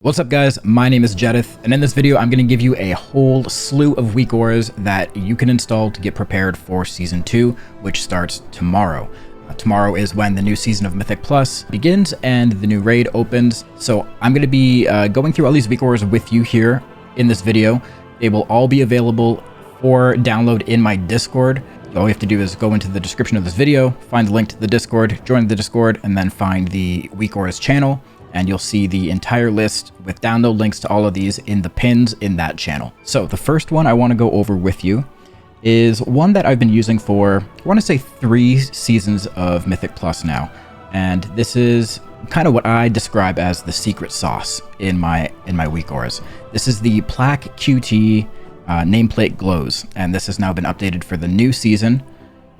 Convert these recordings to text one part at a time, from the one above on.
What's up guys, my name is Jedith, and in this video I'm going to give you a whole slew of Weakauras that you can install to get prepared for Season 2, which starts tomorrow. Tomorrow is when the new season of Mythic Plus begins and the new raid opens, so I'm going to be going through all these Weakauras with you here in this video. They will all be available for download in my Discord. All you have to do is go into the description of this video, find the link to the Discord, join the Discord, and then find the Weakauras channel. And you'll see the entire list with download links to all of these in the pins in that channel. So the first one I want to go over with you is one that I've been using for, I want to say 3 seasons of Mythic Plus now. And this is kind of what I describe as the secret sauce in my Weakauras. This is the Plaque QT nameplate glows, and this has now been updated for the new season.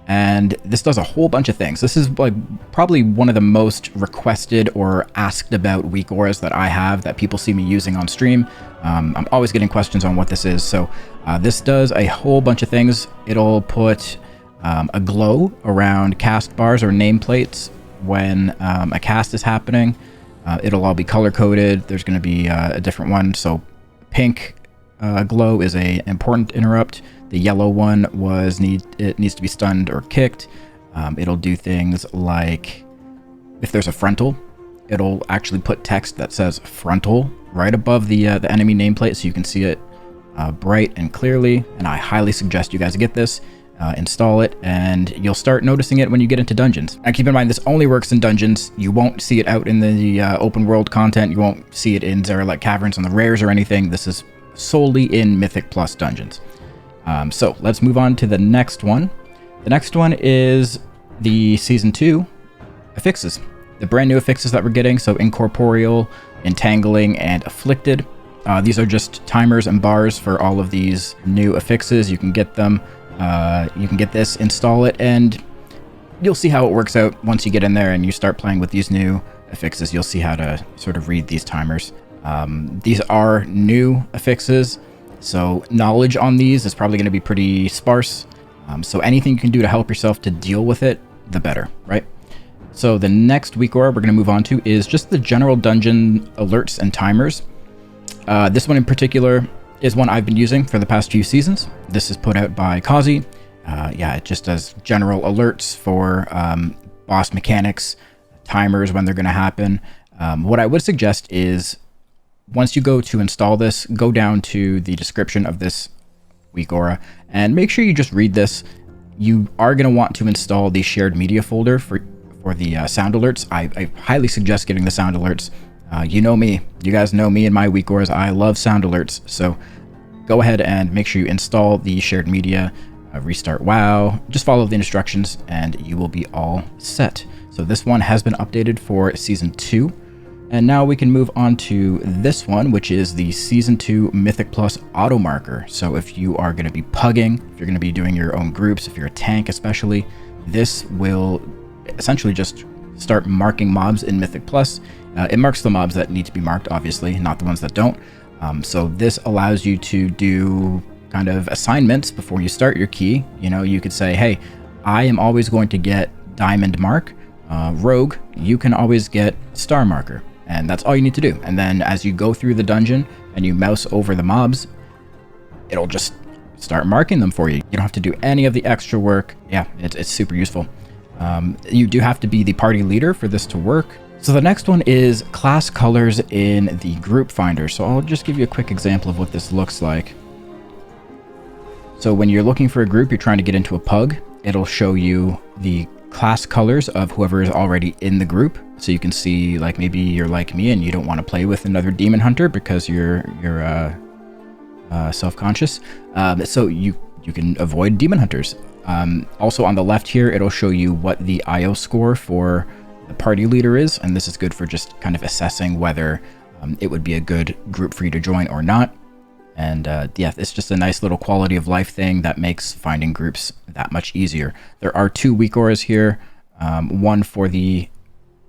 And this does a whole bunch of things. This is like probably one of the most requested or asked about Weakauras that I have, that people see me using on stream. I'm always getting questions on what this is. So this does a whole bunch of things. It'll put a glow around cast bars or nameplates when a cast is happening. It'll all be color coded. There's going to be a different one. So pink glow is a important interrupt. The yellow one was it needs to be stunned or kicked. It'll do things like if there's a frontal, it'll actually put text that says frontal right above the enemy nameplate, so you can see it bright and clearly. And I highly suggest you guys get this, install it, and you'll start noticing it when you get into dungeons. And keep in mind, this only works in dungeons. You won't see it out in the open world content. You won't see it in Zeralek Caverns on the rares or anything. This is solely in Mythic Plus dungeons. So let's move on to the next one. The next one is the Season 2 affixes. The brand new affixes that we're getting, so Incorporeal, Entangling, and Afflicted. These are just timers and bars for all of these new affixes. You can get them, you can get this, install it, and you'll see how it works out once you get in there and you start playing with these new affixes. You'll see how to sort of read these timers. These are new affixes, so knowledge on these is probably going to be pretty sparse. So anything you can do to help yourself to deal with it, the better, right? So the next Weakaura we're going to move on to is just the general dungeon alerts and timers. This one in particular is one I've been using for the past few seasons. This is put out by Kazi. Yeah, it just does general alerts for boss mechanics, timers, when they're going to happen. What I would suggest is, once you go to install this, go down to the description of this Weakaura and make sure you just read this. You are going to want to install the shared media folder for the sound alerts. I highly suggest getting the sound alerts. You know me. You guys know me and my Weakauras. I love sound alerts. So go ahead and make sure you install the shared media, restart WoW. Just follow the instructions and you will be all set. So this one has been updated for Season 2. And now we can move on to this one, which is the Season 2 Mythic Plus auto marker. So if you are going to be pugging, if you're going to be doing your own groups, if you're a tank especially, this will essentially just start marking mobs in Mythic Plus. It marks the mobs that need to be marked, obviously, not the ones that don't. So this allows you to do kind of assignments before you start your key. You know, you could say, hey, I am always going to get diamond mark. Rogue, you can always get star marker. And that's all you need to do. And then as you go through the dungeon and you mouse over the mobs, it'll just start marking them for you. You don't have to do any of the extra work. Yeah, it's super useful. You do have to be the party leader for this to work. So the next one is class colors in the group finder. So I'll just give you a quick example of what this looks like. So when you're looking for a group, you're trying to get into a pug, it'll show you the class colors of whoever is already in the group. So you can see, like, maybe you're like me and you don't want to play with another demon hunter because you're self-conscious. So you can avoid demon hunters. Also on the left here, it'll show you what the IO score for the party leader is, and this is good for just kind of assessing whether it would be a good group for you to join or not. And yeah, it's just a nice little quality of life thing that makes finding groups that much easier. There are 2 Weakauras here, one for the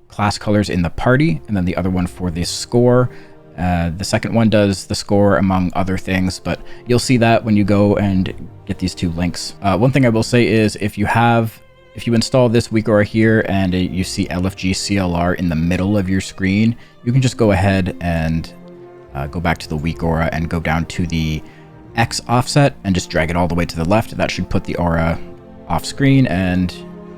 class colors in the party, and then the other one for the score. The second one does the score among other things, but you'll see that when you go and get these 2 links. One thing I will say is, if you install this Weakaura here and you see LFG CLR in the middle of your screen, you can just go ahead and go back to the Weakora and go down to the X offset and just drag it all the way to the left. That should put the aura off screen and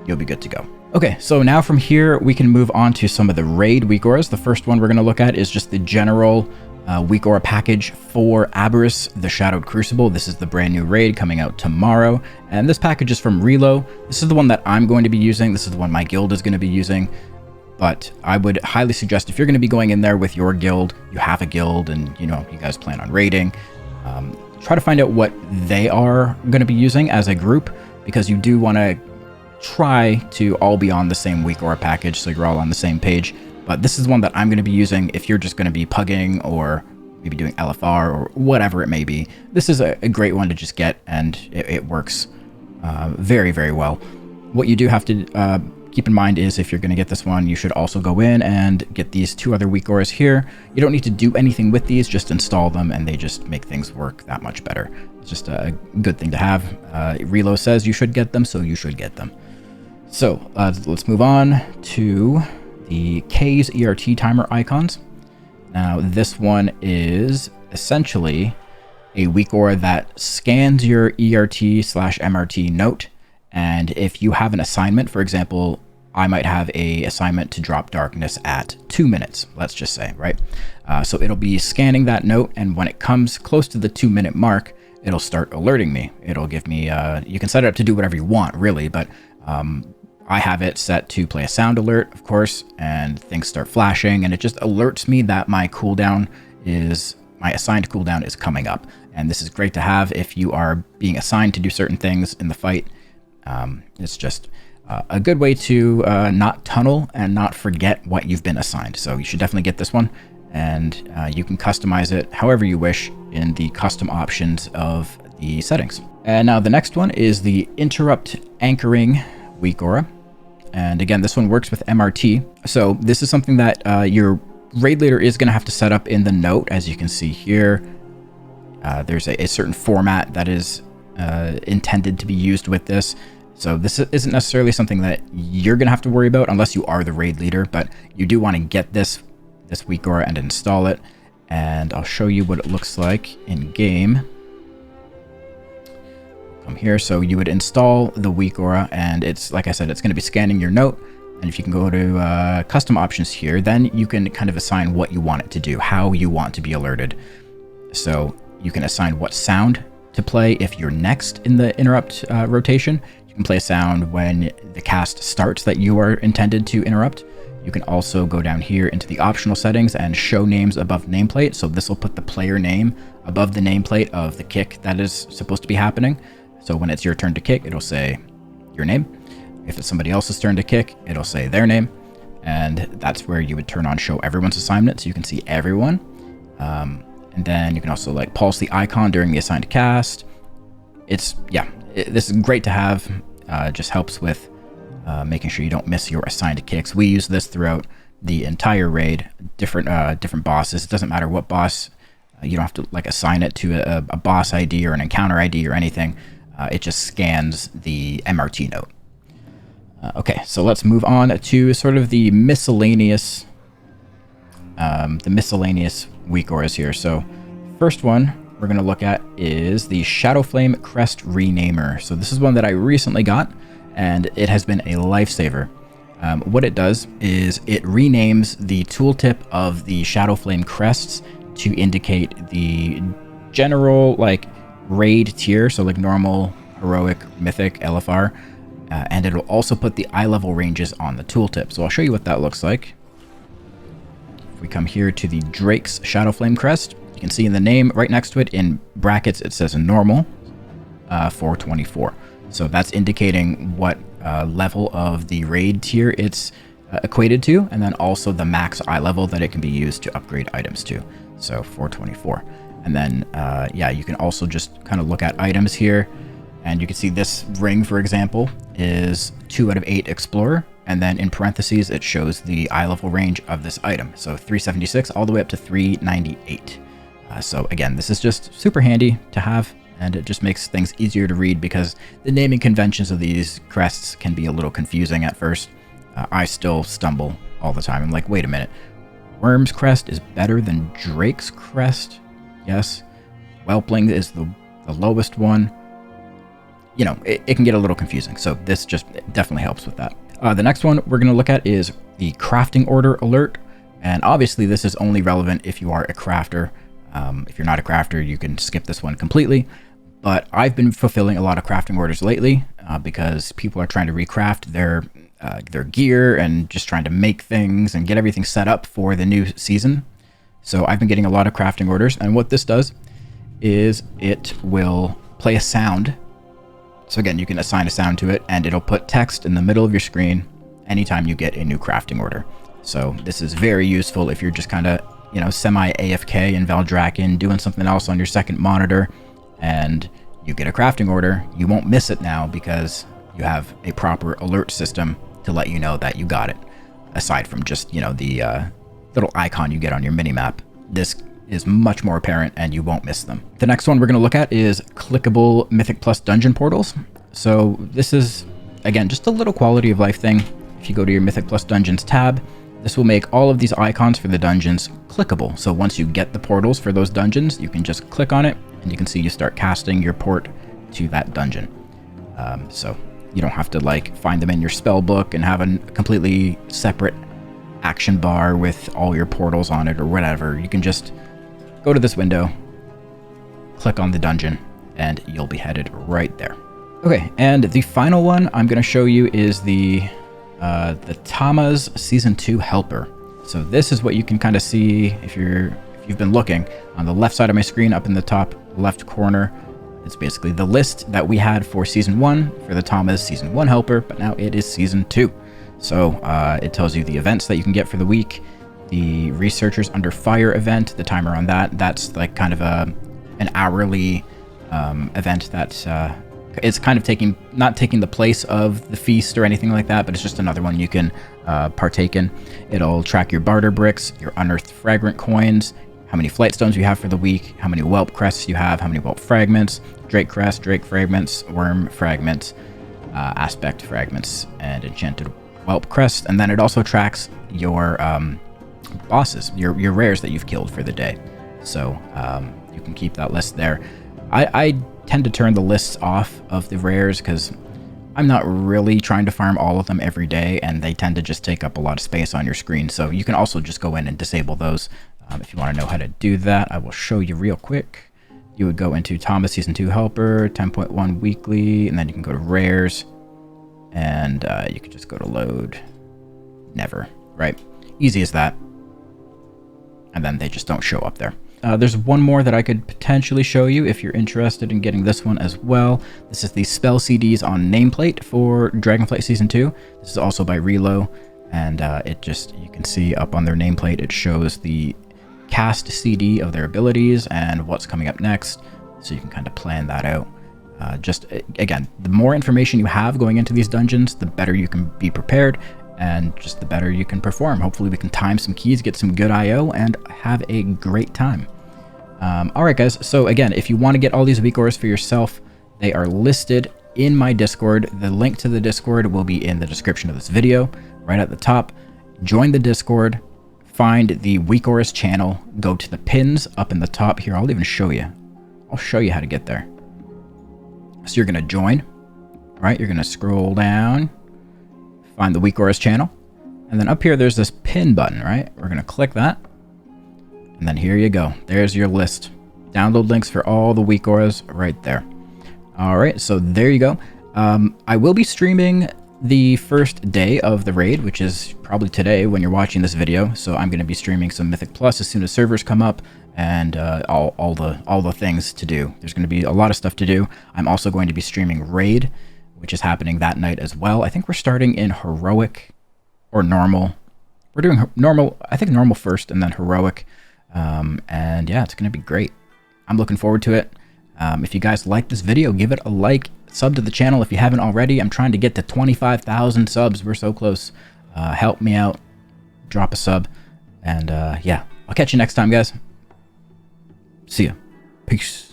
you'll be good to go. Okay, so now from here, we can move on to some of the raid Weakauras. The first one we're going to look at is just the general Weakora package for Aberrus, the Shadowed Crucible. This is the brand new raid coming out tomorrow. And this package is from Relo. This is the one that I'm going to be using. This is the one my guild is going to be using. But I would highly suggest if you're going to be going in there with your guild, you have a guild and, you know, you guys plan on raiding, try to find out what they are going to be using as a group, because you do want to try to all be on the same Weakora package so you're all on the same page. But this is one that I'm going to be using if you're just going to be pugging or maybe doing LFR or whatever it may be. This is a great one to just get, and it works very, very well. What you do have to keep in mind is if you're going to get this one, you should also go in and get these 2 other Weakauras here. You don't need to do anything with these, just install them and they just make things work that much better. It's just a good thing to have. Relo says you should get them, so you should get them. So let's move on to the K's ERT timer icons. Now this one is essentially a Weakora that scans your ERT/MRT note, and if you have an assignment, for example, I might have a assignment to drop darkness at 2 minutes, let's just say, right? So it'll be scanning that note, and when it comes close to the 2-minute mark, it'll start alerting me. It'll give me, you can set it up to do whatever you want, really, but I have it set to play a sound alert, of course, and things start flashing, and it just alerts me that my assigned cooldown is coming up. And this is great to have if you are being assigned to do certain things in the fight. It's just a good way to not tunnel and not forget what you've been assigned. So you should definitely get this one, and you can customize it however you wish in the custom options of the settings. And now the next one is the Interrupt Anchoring Weakora. And again, this one works with MRT. So this is something that your raid leader is going to have to set up in the note. As you can see here, there's a certain format that is intended to be used with this. So this isn't necessarily something that you're going to have to worry about unless you are the raid leader, but you do want to get this Weakora and install it. And I'll show you what it looks like in game. Come here. So you would install the Weakora, and it's, like I said, it's going to be scanning your note. And if you can go to custom options here, then you can kind of assign what you want it to do, how you want to be alerted. So you can assign what sound to play if you're next in the interrupt rotation. You can play a sound when the cast starts that you are intended to interrupt. You can also go down here into the optional settings and show names above nameplate. So this will put the player name above the nameplate of the kick that is supposed to be happening. So when it's your turn to kick, it'll say your name. If it's somebody else's turn to kick, it'll say their name. And that's where you would turn on show everyone's assignment, so you can see everyone. And then you can also like pulse the icon during the assigned cast. This is great to have. Just helps with making sure you don't miss your assigned kicks. We use this throughout the entire raid, different bosses. It doesn't matter what boss. You don't have to like assign it to a boss ID or an encounter ID or anything. It just scans the MRT note. Okay, so let's move on to sort of the miscellaneous Weakauras here. So first one we're going to look at is the Shadowflame Crest Renamer. So this is one that I recently got, and it has been a lifesaver. What it does is it renames the tooltip of the Shadowflame crests to indicate the general like raid tier, so like normal, heroic, mythic, LFR, and it'll also put the eye level ranges on the tooltip. So I'll show you what that looks like. If we come here to the Drake's Shadowflame crest, you can see in the name right next to it in brackets it says normal 424. So that's indicating what level of the raid tier it's equated to, and then also the max eye level that it can be used to upgrade items to. So 424. And then you can also just kind of look at items here, and you can see this ring, for example, is 2 out of 8 Explorer, and then in parentheses it shows the eye level range of this item, so 376 all the way up to 398. So again, this is just super handy to have, and it just makes things easier to read because the naming conventions of these crests can be a little confusing at first. I still stumble all the time. I'm like, wait a minute, Worm's Crest is better than Drake's Crest. Yes. Whelpling is the lowest one. You know, it can get a little confusing, so this just definitely helps with that. The next one we're going to look at is the crafting order alert, and obviously this is only relevant if you are a crafter. If you're not a crafter, you can skip this one completely, but I've been fulfilling a lot of crafting orders lately because people are trying to recraft their gear and just trying to make things and get everything set up for the new season. So I've been getting a lot of crafting orders, and what this does is it will play a sound. So again, you can assign a sound to it, and it'll put text in the middle of your screen anytime you get a new crafting order. So this is very useful if you're just kind of, you know, semi-AFK in Valdrakken, doing something else on your second monitor, and you get a crafting order. You won't miss it now because you have a proper alert system to let you know that you got it. Aside from just, you know, the little icon you get on your minimap, this is much more apparent and you won't miss them. The next one we're going to look at is clickable Mythic Plus dungeon portals. So this is, again, just a little quality of life thing. If you go to your Mythic Plus Dungeons tab, this will make all of these icons for the dungeons clickable. So once you get the portals for those dungeons, you can just click on it and you can see you start casting your port to that dungeon. So you don't have to like find them in your spell book and have a completely separate action bar with all your portals on it or whatever. You can just go to this window, click on the dungeon, and you'll be headed right there. Okay, and the final one I'm going to show you is the Tama's Season 2 Helper. So this is what you can kind of see if you've been looking on the left side of my screen up in the top left corner. It's basically the list that we had for Season 1 for the Tama's Season 1 Helper, but now it is Season 2. So it tells you the events that you can get for the week, the Researchers Under Fire event, the timer on that. That's like kind of an hourly event that it's kind of not taking the place of the feast or anything like that, but it's just another one you can partake in. It'll track your barter bricks, your unearthed fragrant coins, how many flight stones you have for the week, how many whelp crests you have, how many whelp fragments, drake crest, drake fragments, worm fragments, aspect fragments, and enchanted whelp crest. And then it also tracks your bosses, your rares that you've killed for the day. So you can keep that list there. I tend to turn the lists off of the rares because I'm not really trying to farm all of them every day, and they tend to just take up a lot of space on your screen. So you can also just go in and disable those. If you want to know how to do that, I will show you real quick. You would go into Tama's Season 2 Helper, 10.1 weekly, and then you can go to rares, and you can just go to load. Never, right? Easy as that. And then they just don't show up there. There's one more that I could potentially show you if you're interested in getting this one as well. This is the spell CDs on nameplate for Dragonflight Season 2. This is also by Relo, and you can see up on their nameplate, it shows the cast CD of their abilities and what's coming up next, so you can kind of plan that out. Again, the more information you have going into these dungeons, the better you can be prepared, and just the better you can perform. Hopefully we can time some keys, get some good IO, and have a great time. Alright guys, so again, if you want to get all these Weakauras for yourself, they are listed in my Discord. The link to the Discord will be in the description of this video, right at the top. Join the Discord, find the Weakauras channel, go to the pins up in the top here. I'll even show you. I'll show you how to get there. So you're going to join, right? You're going to scroll down, find the Weakauras channel, and then up here there's this pin button, right? We're going to click that, and then here you go. There's your list. Download links for all the Weakauras right there. All right, so there you go. I will be streaming the first day of the raid, which is probably today when you're watching this video. So I'm going to be streaming some Mythic Plus as soon as servers come up, and all the things to do. There's going to be a lot of stuff to do. I'm also going to be streaming raid, which is happening that night as well. I think we're starting in heroic or normal. We're doing normal, I think normal first and then heroic. And yeah, it's going to be great. I'm looking forward to it. If you guys like this video, give it a like, sub to the channel if you haven't already. I'm trying to get to 25,000 subs. We're so close. Help me out. Drop a sub. And yeah, I'll catch you next time, guys. See ya. Peace.